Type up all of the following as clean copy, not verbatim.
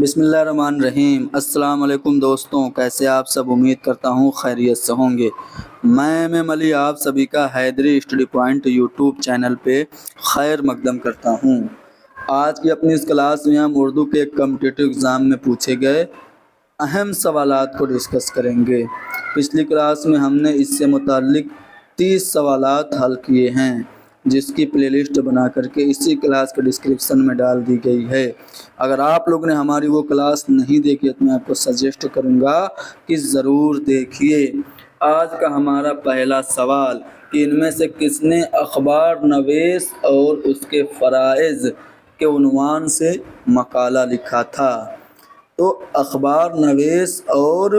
بسم اللہ الرحمن الرحیم۔ السلام علیکم دوستوں، کیسے آپ سب؟ امید کرتا ہوں خیریت سے ہوں گے۔ میں علی آپ سبھی کا حیدری اسٹڈی پوائنٹ یوٹیوب چینل پہ خیر مقدم کرتا ہوں۔ آج کی اپنی اس کلاس میں ہم اردو کے کمپٹیٹیو ایگزام میں پوچھے گئے اہم سوالات کو ڈسکس کریں گے۔ پچھلی کلاس میں ہم نے اس سے متعلق 30 سوالات حل کیے ہیں، جس کی پلے لسٹ بنا کر کے اسی کلاس کے ڈسکرپشن میں ڈال دی گئی ہے۔ اگر آپ لوگ نے ہماری وہ کلاس نہیں دیکھی تو میں آپ کو سجیسٹ کروں گا کہ ضرور دیکھیے۔ آج کا ہمارا پہلا سوال کہ ان میں سے کس نے اخبار نویس اور اس کے فرائض کے عنوان سے مقالہ لکھا تھا؟ تو اخبار نویس اور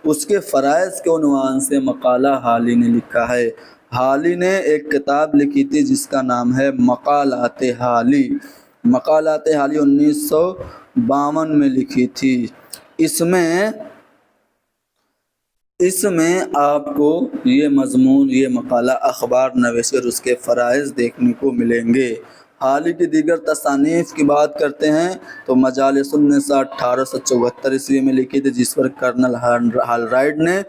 اس کے فرائض کے عنوان سے مقالہ حالی نے لکھا ہے۔ حالی نے ایک کتاب لکھی تھی جس کا نام ہے مقالات حالی۔ مقالات حالی 1952 میں لکھی تھی۔ اس میں آپ کو یہ مضمون، یہ مقالہ اخبار نویس اور اس کے فرائض دیکھنے کو ملیں گے۔ حالی کی دیگر تصانیف کی بات کرتے ہیں تو مجالس النساء 1874 عیسوی میں لکھی تھی، جس پر کرنل ہالرائڈ نے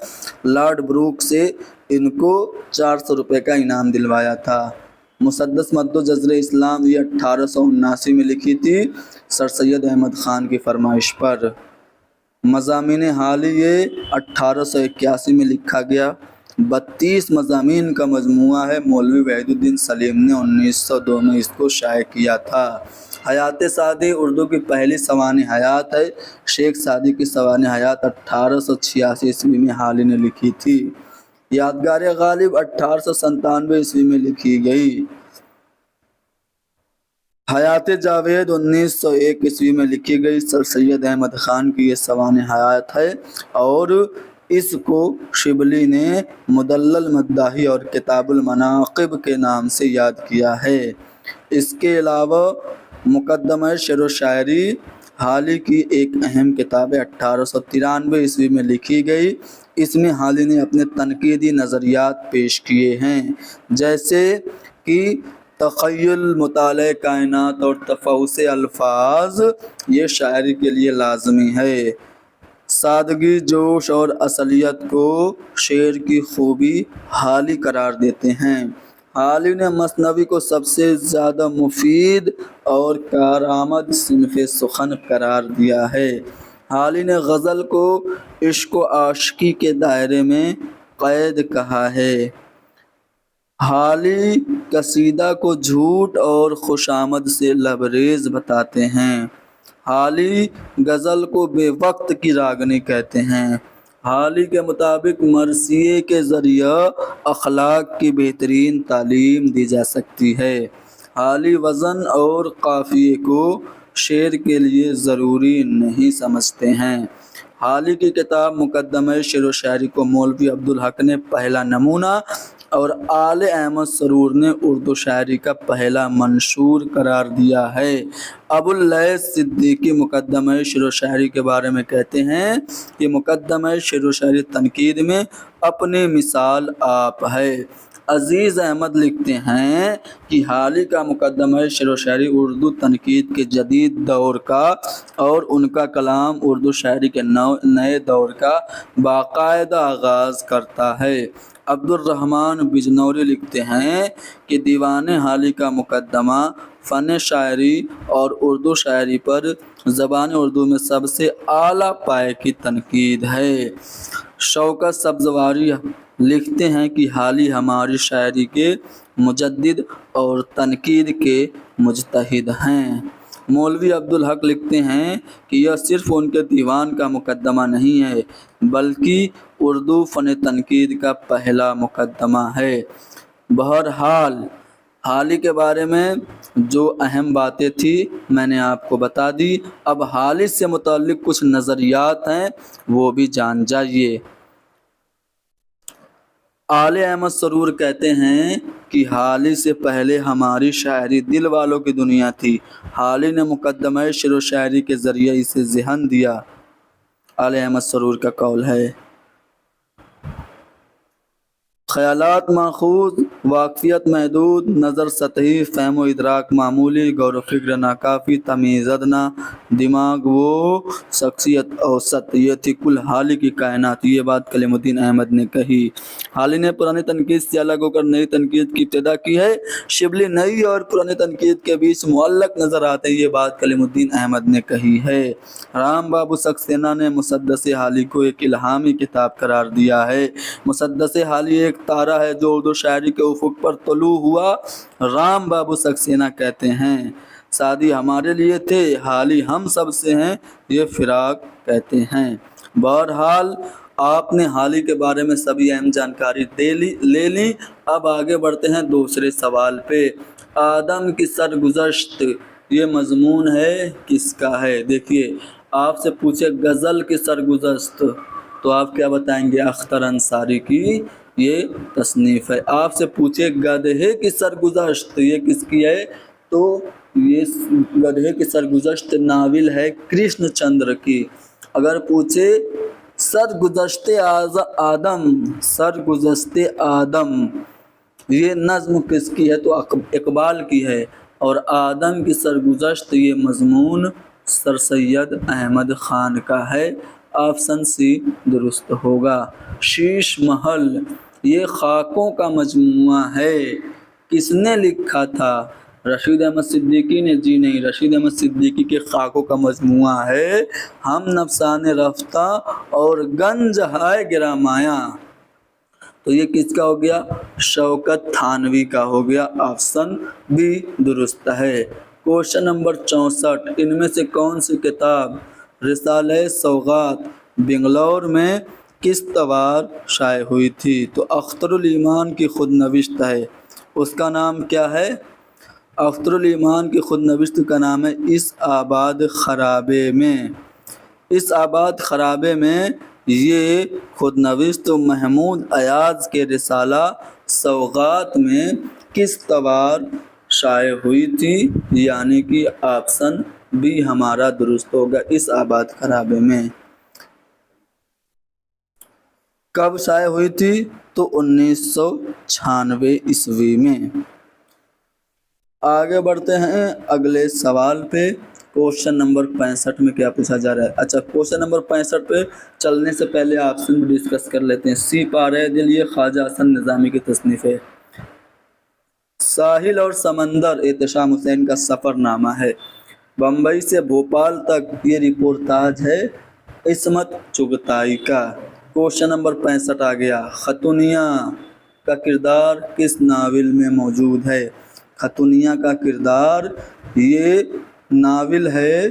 لارڈ بروک سے ان کو 400 روپے کا انعام دلوایا تھا۔ مسدس مد جزر اسلام یہ 1879 میں لکھی تھی سر سید احمد خان کی فرمائش پر۔ مضامین حالی یہ 1881 میں لکھا گیا۔ 32 مضامین کا مجموعہ ہے۔ مولوی وحید الدین سلیم نے 1902 میں اس کو شائع کیا تھا۔ حیات سعدی اردو کی پہلی سوانح حیات ہے۔ شیخ سعدی کی سوانح حیات 1886 عیسوی میں حالی نے لکھی تھی۔ یادگار غالب 1897 عیسوی میں لکھی گئی۔ حیات جاوید 1901 عیسوی میں لکھی گئی۔ سر سید احمد خان کی یہ سوانح حیات ہے اور اس کو شبلی نے مدلل مداحی اور کتاب المناقب کے نام سے یاد کیا ہے۔ اس کے علاوہ مقدمہ شعر و شاعری حالی کی ایک اہم کتاب 1893 عیسوی میں لکھی گئی۔ اس میں حالی نے اپنے تنقیدی نظریات پیش کیے ہیں، جیسے کہ تخیل، مطالعہ کائنات اور تفحص الفاظ یہ شاعری کے لیے لازمی ہے۔ سادگی، جوش اور اصلیت کو شعر کی خوبی حالی قرار دیتے ہیں۔ حالی نے مثنوی کو سب سے زیادہ مفید اور کارآمد صنف سخن قرار دیا ہے۔ حالی نے غزل کو عشق و عاشقی کے دائرے میں قید کہا ہے۔ حالی قصیدہ کو جھوٹ اور خوشامد سے لبریز بتاتے ہیں۔ حالی غزل کو بے وقت کی راگنی کہتے ہیں۔ حالی کے مطابق مرثیے کے ذریعہ اخلاق کی بہترین تعلیم دی جا سکتی ہے۔ حالی وزن اور قافیے کو شعر کے لیے ضروری نہیں سمجھتے ہیں۔ حالی کی کتاب مقدمہ شعر و شاعری کو مولوی عبدالحق نے پہلا نمونہ اور آل احمد سرور نے اردو شاعری کا پہلا منشور قرار دیا ہے۔ ابو اللیث صدیقی مقدمہ شعر و شاعری کے بارے میں کہتے ہیں کہ مقدمہ شعر و شاعری تنقید میں اپنی مثال آپ ہے۔ عزیز احمد لکھتے ہیں کہ حالی کا مقدمہ شعر و شاعری اردو تنقید کے جدید دور کا اور ان کا کلام اردو شاعری کے نئے دور کا باقاعدہ آغاز کرتا ہے۔ عبد الرحمن بجنوری لکھتے ہیں کہ دیوان حالی کا مقدمہ فن شاعری اور اردو شاعری پر زبان اردو میں سب سے اعلیٰ پائے کی تنقید ہے۔ شوکت سبزواری لکھتے ہیں کہ حالی ہماری شاعری کے مجدد اور تنقید کے مجتہد ہیں۔ مولوی عبدالحق لکھتے ہیں کہ یہ صرف ان کے دیوان کا مقدمہ نہیں ہے بلکہ اردو فن تنقید کا پہلا مقدمہ ہے۔ بہرحال حالی کے بارے میں جو اہم باتیں تھیں میں نے آپ کو بتا دی۔ اب حالی سے متعلق کچھ نظریات ہیں، وہ بھی جان جائیے۔ آل احمد سرور کہتے ہیں کہ حالی سے پہلے ہماری شاعری دل والوں کی دنیا تھی۔ حالی نے مقدمہ شعر و شاعری کے ذریعے اسے ذہن دیا۔ آل احمد سرور کا قول ہے۔ خیالات ماخوذ، واقفیت محدود، نظر سطحی، فہم و ادراک معمولی، غور و فکر ناکافی، تمیز ادنا، دماغ وہ، شخصیت اوسط۔ یہ تھی کل حالی کی کائنات۔ یہ بات کلیم الدین احمد نے کہی۔ حالی نے پرانی تنقید سے الگ ہو کر نئی تنقید کی ابتدا کی ہے۔ شبلی نئی اور پرانی تنقید کے بیچ معلق نظر آتے ہیں۔ یہ بات کلیم الدین احمد نے کہی ہے۔ رام بابو سکسینہ نے مسدس حالی کو ایک الہامی کتاب قرار دیا ہے۔ مسدس حالی ایک تارہ ہے جو اردو شاعری کے افق پر طلوع ہوا۔ رام بابو سکسینہ کہتے ہیں، سعدی ہمارے لیے تھے، حالی ہم سب سے ہیں، یہ فراق کہتے ہیں۔ بہرحال آپ نے حالی کے بارے میں سبھی اہم جانکاری لے لی۔ اب آگے بڑھتے ہیں دوسرے سوال پہ۔ آدم کی سرگزشت، یہ مضمون ہے کس کا ہے؟ دیکھیے، آپ سے پوچھے غزل کی سرگزشت تو آپ کیا بتائیں گے؟ اختر انصاری کی یہ تصنیف ہے۔ آپ سے پوچھے گدھے کی سرگزشت، یہ کس کی ہے؟ تو یہ گدھے کی سرگزشت ناول ہے کرشن چندر کی۔ اگر پوچھے سرگزشت آدم، سرگزشت آدم یہ نظم کس کی ہے؟ تو اقبال کی ہے۔ اور آدم کی سرگزشت یہ مضمون سر سید احمد خان کا ہے۔ آپشن سی درست ہوگا۔ شیش محل یہ خاکوں کا مجموعہ ہے، کس نے لکھا تھا؟ رشید احمد صدیقی نے؟ جی نہیں، رشید احمد صدیقی کے خاکوں کا مجموعہ ہے ہم نفسان رفتہ اور گنج ہائے گرامایا۔ تو یہ کس کا ہو گیا؟ شوکت تھانوی کا ہو گیا۔ آپشن بی درست ہے۔ کوشچن نمبر 64، ان میں سے کون سی کتاب رسالہ سوغات بنگلور میں کس توار شائع ہوئی تھی؟ تو اختر الایمان کی خود نوشت ہے۔ اس کا نام کیا ہے؟ اختر الایمان کی خود نوشت کا نام ہے اس آباد خرابے میں۔ اس آباد خرابے میں یہ خود نوشت محمود ایاز کے رسالہ سوغات میں کس توار شائع ہوئی تھی؟ یعنی کہ آپشن بی ہمارا درست ہوگا، اس آباد خرابے میں۔ کب شائع ہوئی تھی؟ تو 1996 عیسوی میں۔ آگے بڑھتے ہیں اگلے سوال پہ۔ کوشچن نمبر 65 میں کیا پوچھا جا رہا ہے؟ اچھا، کوشچن نمبر 65 پہ چلنے سے پہلے آپشن ڈسکس کر لیتے ہیں۔ سی پارہ دل یہ خواجہ حسن نظامی کی تصنیف ہے۔ ساحل اور سمندر احتشام حسین کا سفر نامہ ہے۔ بمبئی سے بھوپال تک یہ رپورتاج ہے عصمت چغتائی کا۔ کوشچن نمبر 65 آ گیا۔ خاتونیہ کا کردار کس ناول میں موجود ہے؟ خاتونیہ کا کردار یہ ناول ہے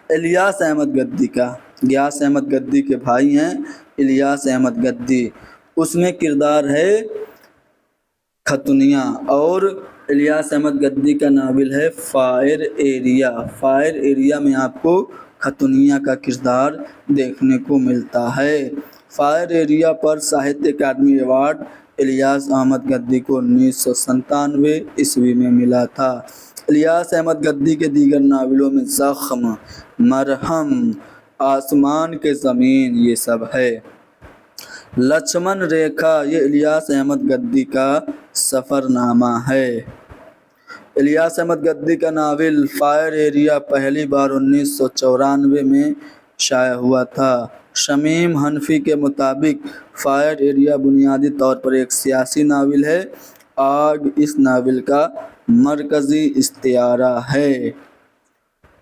الیاس احمد گدی کا۔ غیاث احمد گدی کے بھائی ہیں الیاس احمد گدی، اس میں کردار ہے خاتونیہ۔ اور الیاس احمد گدی کا ناول ہے فائر ایریا۔ فائر ایریا میں آپ کو خاتونیہ کا کردار دیکھنے کو ملتا ہے۔ فائر ایریا پر ساہتیہ اکیڈمی ایوارڈ الیاس احمد گدی کو 1997 عیسوی میں ملا تھا۔ الیاس احمد گدی کے دیگر ناولوں میں زخم، مرہم، آسمان کے زمین یہ سب ہے۔ لچھمن ریکھا یہ الیاس احمد گدی کا سفر نامہ ہے۔ الیاس احمد گدی کا ناول فائر ایریا پہلی بار 1994 میں شائع ہوا تھا۔ شمیم حنفی کے مطابق فائر ایریا بنیادی طور پر ایک سیاسی ناول ہے۔ آگ اس ناول کا مرکزی استعارہ ہے۔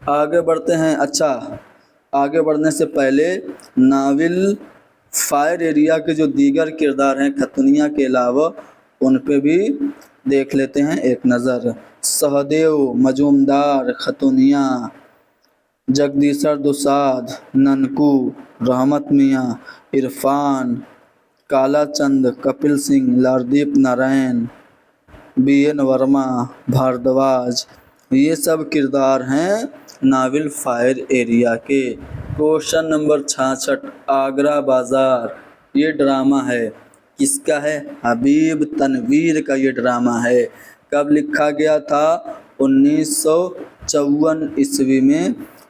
آگے بڑھتے ہیں۔ اچھا، آگے بڑھنے سے پہلے ناول فائر ایریا کے جو دیگر کردار ہیں خاتونیہ کے علاوہ ان پہ بھی دیکھ لیتے ہیں ایک نظر۔ سہدیو، مجومدار، خاتونیہ، جگدیشر دساد، ننکو، رحمت میاں، عرفان، کالا چند، کپل سنگھ، لاردیپ نارائن، بی این ورما، بھاردواج یہ سب کردار ہیں ناول فائر ایریا کے۔ کوشچن نمبر 66، آگرہ بازار یہ ڈرامہ ہے کس کا ہے؟ حبیب تنویر کا یہ ڈرامہ ہے۔ کب لکھا گیا تھا؟ 1954 عیسوی میں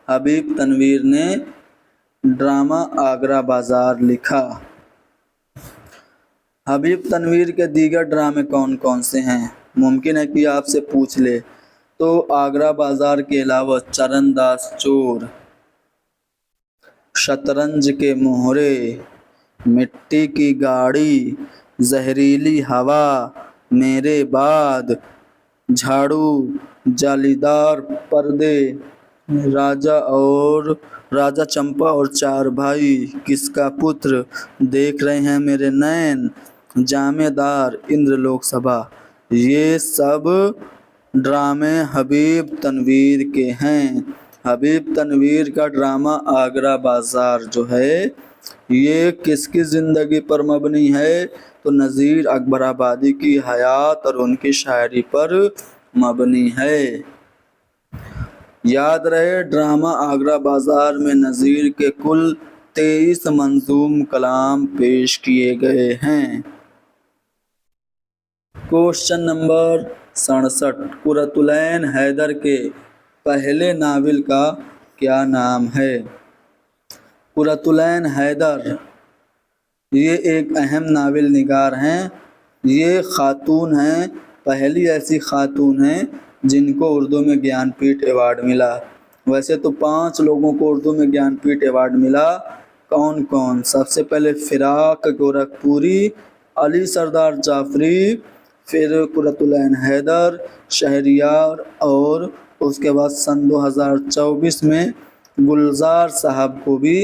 حبیب تنویر نے ڈرامہ آگرہ بازار لکھا۔ حبیب تنویر کے دیگر ڈرامے کون کون سے ہیں؟ ممکن ہے کہ آپ سے پوچھ لے تو آگرہ بازار کے علاوہ چرن داس چور، شطرنج کے مہرے، مٹی کی گاڑی، زہریلی ہوا، میرے بعد، جھاڑو، جالیدار پردے، راجا چمپا اور چار بھائی، کس کا پتر، دیکھ رہے ہیں میرے نین، جامع دار، اندر لوک سبھا، یہ سب ڈرامے حبیب تنویر کے ہیں۔ حبیب تنویر کا ڈرامہ آگرہ بازار جو ہے یہ کس کی زندگی پر مبنی ہے؟ تو نذیر اکبر آبادی کی حیات اور ان کی شاعری پر مبنی ہے۔ یاد رہے ڈرامہ آگرہ بازار میں نذیر کے کل 23 منظوم کلام پیش کیے گئے ہیں۔ کوشچن نمبر 67، قرۃ العین حیدر کے پہلے ناول کا کیا نام ہے؟ قرۃ العین حیدر یہ ایک اہم ناول نگار ہیں۔ یہ خاتون ہیں، پہلی ایسی خاتون ہیں جن کو اردو میں گیان پیٹھ ایوارڈ ملا۔ ویسے تو 5 لوگوں کو اردو میں گیان پیٹھ ایوارڈ ملا، کون کون؟ سب سے پہلے فراق گورکھپوری، علی سردار جعفری، پھر قرۃ العین حیدر، شہریار، اور اس کے بعد سن 2024 میں گلزار صاحب کو بھی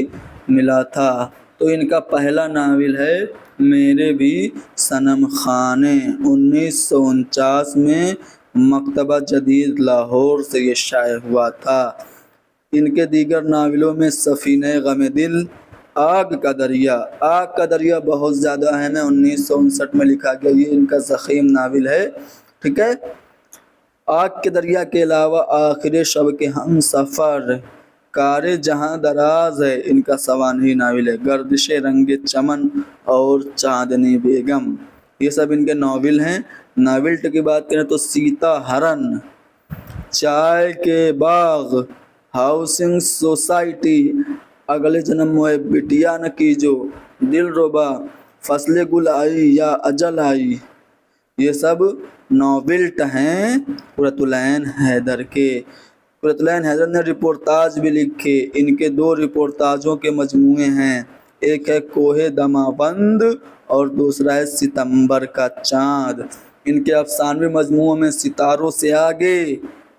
ملا تھا۔ تو ان کا پہلا ناول ہے میرے بھی صنم خانے، 1949 میں مکتبہ جدید لاہور سے یہ شائع ہوا تھا۔ ان کے دیگر ناولوں میں سفینہ غم دل، آگ کا دریا، آگ کا دریا بہت زیادہ اہم ہے، 1959 میں لکھا گیا، یہ ان کا ضخیم ناول ہے، ٹھیک ہے۔ آگ کے دریا کے علاوہ آخر شب کے ہم سفر، کار جہاں دراز ہے ان کا سوانحی ناول ہے، گردش رنگ چمن اور چاندنی بیگم، یہ سب ان کے ناول ہیں۔ ناول کی بات کریں تو سیتا ہرن، چائے کے باغ، ہاؤسنگ سوسائٹی، اگلے جنم موئے بٹیا نہ کیجو، دل ربا، فصل گل آئی یا اجل آئی، یہ سب ناولٹ ہیں قرۃ العین حیدر کے۔ قرۃ العین حیدر نے رپورتاج بھی لکھے، ان کے 2 رپورتاجوں کے مجموعے ہیں، ایک ہے کوہ دماوند اور دوسرا ہے ستمبر کا چاند۔ ان کے افسانوی مجموعوں میں ستاروں سے آگے،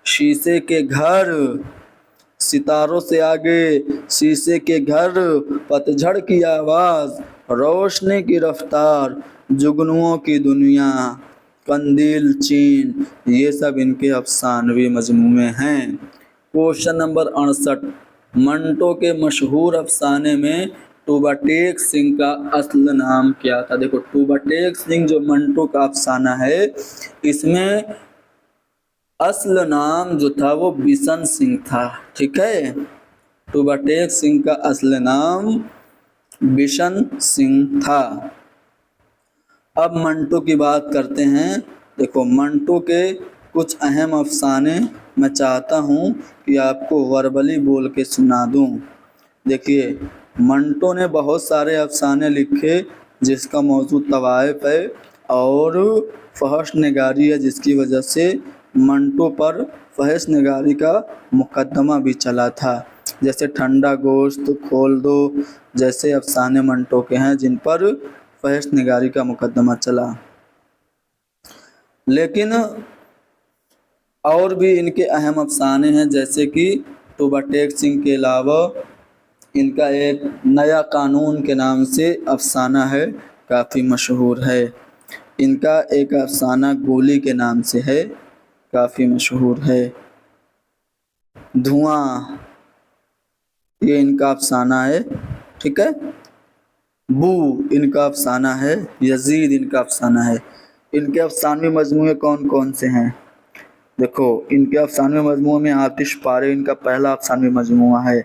شیشے کے گھر، ستاروں سے آگے، شیشے کے گھر، پتجھڑ کی آواز، روشنی کی رفتار، جگنوؤں کی دنیا، قندیل چین، یہ سب ان کے افسانوی مجموعے ہیں۔ کوشچن نمبر 68، منٹو کے مشہور افسانے میں ٹوبا ٹیک سنگھ کا اصل نام کیا تھا؟ دیکھو ٹوبا ٹیک سنگھ جو منٹو کا افسانہ ہے اس میں اصل نام جو تھا وہ بشن سنگھ تھا، ٹھیک ہے۔ ٹوبا ٹیک سنگھ کا اصل نام بشن سنگھ تھا۔ اب منٹو کی بات کرتے ہیں۔ دیکھو منٹو کے کچھ اہم افسانے میں چاہتا ہوں کہ آپ کو وربلی بول کے سنا دوں۔ دیکھیے منٹو نے بہت سارے افسانے لکھے جس کا موضوع طوائف ہے اور فحش نگاری ہے، جس کی وجہ سے منٹو پر فحش نگاری کا مقدمہ بھی چلا تھا، جیسے ٹھنڈا گوشت کھول دو جیسے افسانے منٹو کے ہیں جن پر فحش نگاری کا مقدمہ چلا۔ لیکن اور بھی ان کے اہم افسانے ہیں، جیسے کہ ٹوبا ٹیک سنگھ کے علاوہ ان کا ایک نیا قانون کے نام سے افسانہ ہے، کافی مشہور ہے۔ ان کا ایک افسانہ گولی کے نام سے ہے، کافی مشہور ہے۔ دھواں یہ ان کا افسانہ ہے، ٹھیک ہے۔ بو ان کا افسانہ ہے، یزید ان کا افسانہ ہے۔ ان کے افسانوی مجموعے کون کون سے ہیں؟ دیکھو ان کے افسانوی مجموعے میں آتش پارے ان کا پہلا افسانوی مجموعہ ہے۔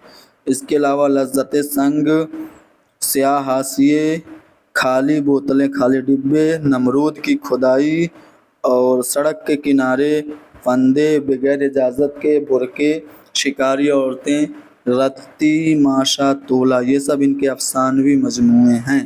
اس کے علاوہ لذت سنگ، سیاہ حاشیے، خالی بوتلیں خالی ڈبے، نمرود کی کھدائی اور سڑک کے کنارے، پھندے، بغیر اجازت کے برقعے، شکاری عورتیں، رتی ماشا تولا، یہ سب ان کے افسانوی مجموعے ہیں۔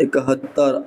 71,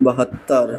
72,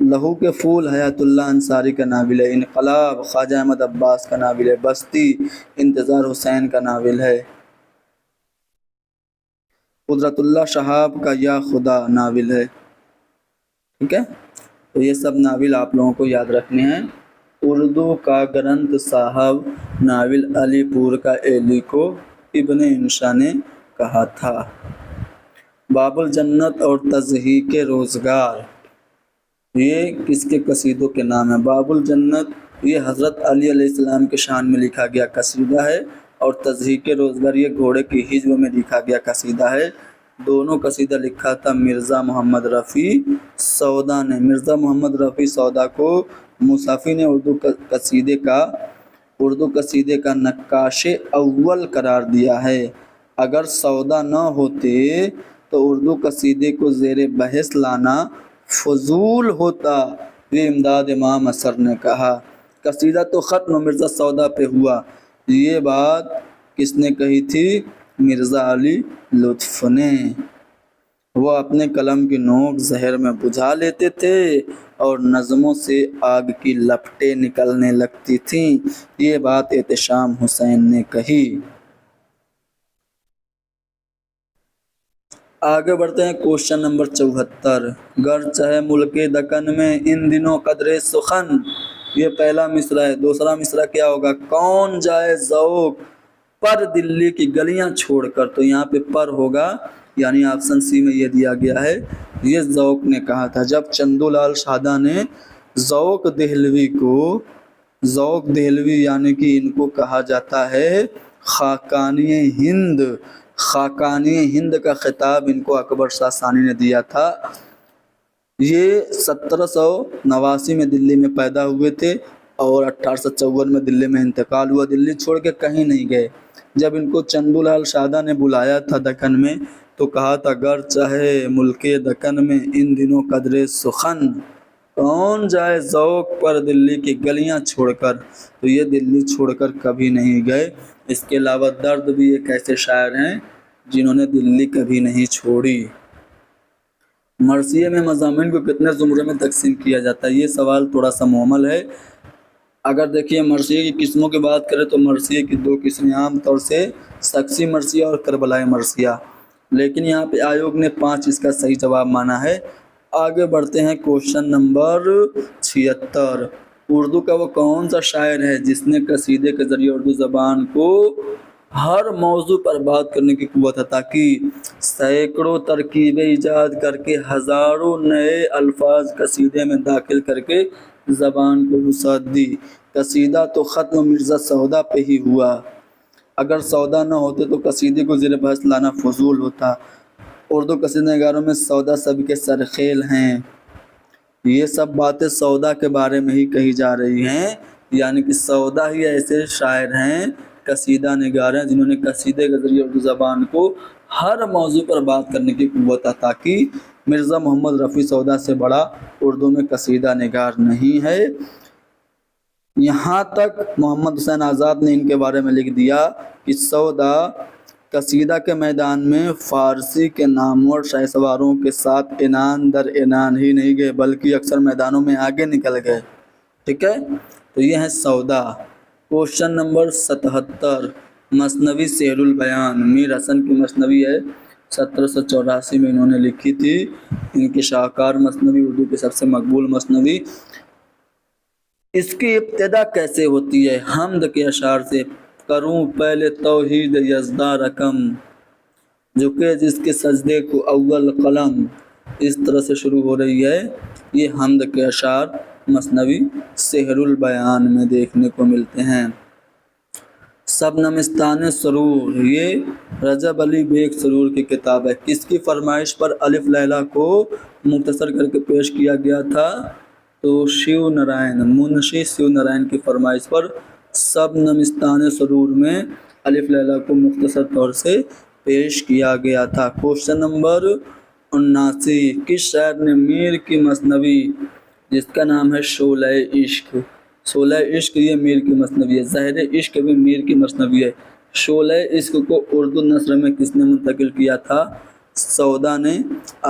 لہو کے پھول حیات اللہ انصاری کا ناول ہے، انقلاب خواجہ احمد عباس کا ناول ہے، بستی انتظار حسین کا ناول ہے، قدرت اللہ شہاب کا یا خدا ناول ہے، ٹھیک ہے؟ تو یہ سب ناول آپ لوگوں کو یاد رکھنے ہیں۔ اردو کا گرنتھ صاحب ناول علی پور کا ایلی کو ابن انشا نے کہا تھا۔ باب الجنت اور تضحیک روزگار، یہ کس کے قصیدوں کے نام ہیں؟ باب الجنت یہ حضرت علی علیہ السلام کے شان میں لکھا گیا قصیدہ ہے، اور تضحیک روزگار یہ گھوڑے کی ہجو میں لکھا گیا قصیدہ ہے۔ دونوں قصیدہ لکھا تھا مرزا محمد رفیع سودا نے۔ مرزا محمد رفیع سودا کو مصحفی نے اردو قصیدے کا نقاش اول قرار دیا ہے۔ اگر سودا نہ ہوتے تو اردو قصیدے کو زیر بحث لانا فضول ہوتا، یہ امداد امام اثر نے کہا۔ قصیدہ تو ختم مرزا سودا پہ ہوا، یہ بات کس نے کہی تھی؟ مرزا علی لطف نے۔ وہ اپنے قلم کی نوک زہر میں بجھا لیتے تھے اور نظموں سے آگ کی لپٹیں نکلنے لگتی تھیں، یہ بات احتشام حسین نے کہی۔ آگے بڑھتے ہیں کوشچن نمبر 74۔ گر چہے ملک دکن میں ان دنوں قدرے سخن، یہ پہلا مصرع ہے۔ دوسرا مصرع کیا ہوگا؟ کون جائے ذوق پر دلی کی گلیاں چھوڑ کر، تو یہاں پہ پر ہوگا، یعنی آپشن سی میں یہ دیا گیا ہے، یہ ذوق نے کہا تھا۔ جب چندو لال شاداں نے ذوق دہلوی یعنی کہ ان کو کہا جاتا ہے خاقانی ہند، خاقانی ہند کا خطاب ان کو اکبر شاہ ثانی نے دیا تھا۔ یہ 1789 میں دلی میں پیدا ہوئے تھے اور 1854 میں دلی میں انتقال ہوا۔ دلی چھوڑ کے کہیں نہیں گئے۔ جب ان کو چندو لال شاداں نے بلایا تھا دکن میں تو کہا تھا گر چاہے ملک دکن میں ان دنوں قدرے سخن، کون جائے ذوق پر دلی کی گلیاں چھوڑ کر، تو یہ دلی چھوڑ کر کبھی نہیں گئے۔ اس کے علاوہ درد بھی ایک ایسے شاعر ہیں جنہوں نے دلی کبھی نہیں چھوڑی۔ مرثیے میں مضامین کو کتنے زمرے میں تقسیم کیا جاتا ہے؟ یہ سوال تھوڑا سا معمل ہے۔ اگر دیکھیے مرثیے کی قسموں کی بات کریں تو مرثیے کی دو قسمیں عام طور سے سکسی مرثیہ اور کربلائی مرثیہ، لیکن یہاں پہ آیوگ نے 5 اس کا صحیح جواب مانا ہے۔ آگے بڑھتے ہیں کوشچن نمبر 76۔ اردو کا وہ کون سا شاعر ہے جس نے قصیدے کے ذریعے اردو زبان کو ہر موضوع پر بات کرنے کی قوت عطا کی؟ سینکڑوں ترکیبیں ایجاد کر کے ہزاروں نئے الفاظ قصیدے میں داخل کر کے زبان کو وسعت دی۔ قصیدہ تو ختم مرزا سودا پہ ہی ہوا، اگر سودا نہ ہوتے تو قصیدے کو زیر بحث لانا فضول ہوتا۔ اردو قصیدہ نگاروں میں سودا سب کے سرخیل ہیں، یہ سب باتیں سودا کے بارے میں ہی کہی جا رہی ہیں، یعنی کہ سودا ہی ایسے شاعر ہیں، قصیدہ نگار ہیں جنہوں نے قصیدے کے ذریعے اردو زبان کو ہر موضوع پر بات کرنے کی قوت عطا کی۔ مرزا محمد رفیع سودا سے بڑا اردو میں قصیدہ نگار نہیں ہے۔ یہاں تک محمد حسین آزاد نے ان کے بارے میں لکھ دیا کہ سودا قصیدہ کے میدان میں فارسی کے نامور شہسواروں کے ساتھ عنان در عنان ہی نہیں گئے بلکہ اکثر میدانوں میں آگے نکل گئے، ٹھیک ہے؟ تو یہ ہے سودا۔ Question number 77۔ مثنوی سحر البیان، میر حسن کی مثنوی ہے، 1784 میں انہوں نے لکھی تھی۔ ان کی شاہکار مثنوی، اردو کی سب سے مقبول مثنوی۔ اس کی ابتدا کیسے ہوتی ہے؟ حمد کے اشعار سے، کروں پہلے توحید یزداں رقم، جھکے جس کے سجدے کو اول قلم، اس طرح سے شروع ہو رہی ہے۔ یہ حمد کے اشعار مثنوی سحر البیان میں دیکھنے کو ملتے ہیں۔ شبنمستان سرور، یہ رجب علی بیگ سرور کی کتاب ہے۔ کس کی فرمائش پر الف لیلہ کو مختصر کر کے پیش کیا گیا تھا؟ تو شیو نارائن، منشی شیو نارائن کی فرمائش پر شبنمستان سرور میں الف لیلہ کو مختصر طور سے پیش کیا گیا تھا۔ Question number 79۔ کس شاعر نے میر کی مثنوی جس کا نام ہے شعلہ عشق، شعلہ عشق یہ میر کی مثنوی ہے، زہر عشق بھی میر کی مثنوی ہے، شعلہ عشق کو اردو نثر میں کس نے منتقل کیا تھا؟ سودا نے۔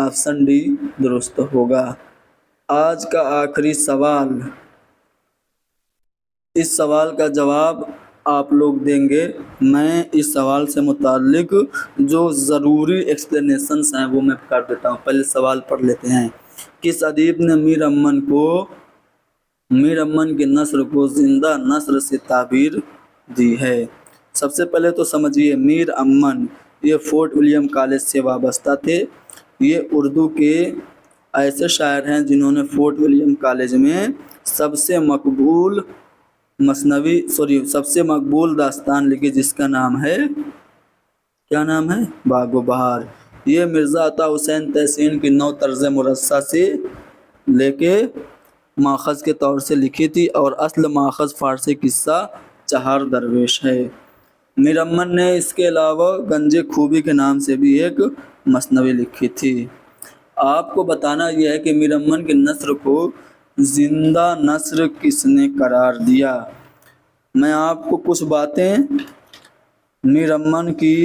آپشن ڈی درست ہوگا۔ آج کا آخری سوال، اس سوال کا جواب آپ لوگ دیں گے۔ میں اس سوال سے متعلق جو ضروری ایکسپلینیشنس ہیں وہ میں کر دیتا ہوں۔ پہلے سوال پڑھ لیتے ہیں۔ کس ادیب نے میر امن کی نثر کو زندہ نثر سے تعبیر دی ہے؟ سب سے پہلے تو سمجھیے، میر امن یہ فورٹ ولیم کالج سے وابستہ تھے۔ یہ اردو کے ایسے شاعر ہیں جنہوں نے فورٹ ولیم کالج میں سب سے مقبول داستان لکھی، جس کا نام ہے، کیا نام ہے؟ باغ و بہار۔ یہ مرزا عطا حسین تحسین کی نو طرز مرصع سے لے کے ماخذ کے طور سے لکھی تھی، اور اصل ماخذ فارسی قصہ چہار درویش ہے۔ میر امن نے اس کے علاوہ گنج خوبی کے نام سے بھی ایک مثنوی لکھی تھی۔ آپ کو بتانا یہ ہے کہ میر امن کی نثر کو زندہ نثر کس نے قرار دیا؟ میں آپ کو کچھ باتیں میر امن کی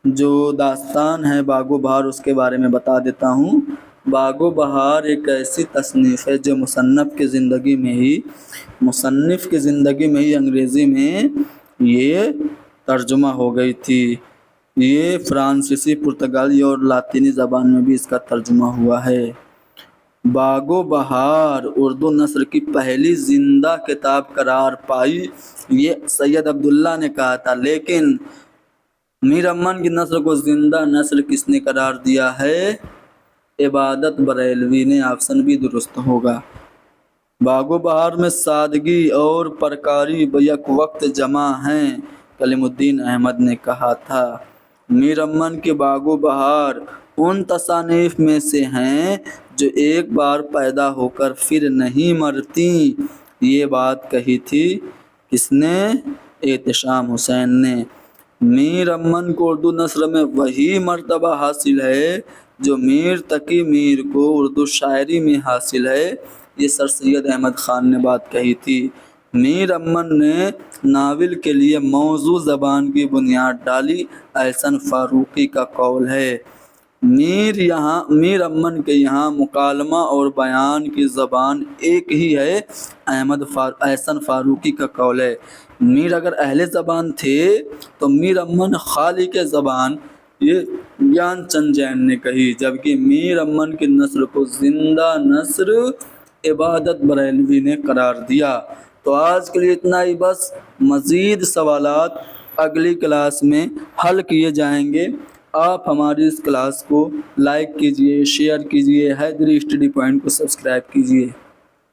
جو داستان ہے باغ و بہار اس کے بارے میں بتا دیتا ہوں۔ باغ و بہار ایک ایسی تصنیف ہے جو مصنف کی زندگی میں ہی انگریزی میں یہ ترجمہ ہو گئی تھی۔ یہ فرانسیسی، پرتگالی اور لاطینی زبان میں بھی اس کا ترجمہ ہوا ہے۔ باغ و بہار اردو نثر کی پہلی زندہ کتاب قرار پائی، یہ سید عبداللہ نے کہا تھا، لیکن میر امن کی نثر کو زندہ نثر کس نے قرار دیا ہے؟ عبادت بریلوی نے۔ آپشن بھی درست ہوگا۔ باغ و بہار میں سادگی اور پرکاری بیک وقت جمع ہیں، کلیم الدین احمد نے کہا تھا۔ میر امن کے باغ و بہار ان تصانیف میں سے ہیں جو ایک بار پیدا ہو کر پھر نہیں مرتی۔ یہ بات کہی تھی کس نے؟ احتشام حسین نے۔ میر امن کو اردو نثر میں وہی مرتبہ حاصل ہے جو میر تقی میر کو اردو شاعری میں حاصل ہے، یہ سر سید احمد خان نے بات کہی تھی۔ میر امن نے ناول کے لیے موضوع زبان کی بنیاد ڈالی، احسن فاروقی کا قول ہے۔ میر امن کے یہاں مکالمہ اور بیان کی زبان ایک ہی ہے، احسن فاروقی کا قول ہے۔ میر اگر اہل زبان تھے تو میر امن خالق زبان، یہ گیان چند جین نے کہی، جبکہ میر امن کی نثر کو زندہ نثر عبادت بریلوی نے قرار دیا۔ تو آج کے لیے اتنا ہی بس، مزید سوالات اگلی کلاس میں حل کیے جائیں گے۔ آپ ہماری اس کلاس کو لائک کیجئے، شیئر کیجئے، حیدری اسٹڈی پوائنٹ کو سبسکرائب کیجئے۔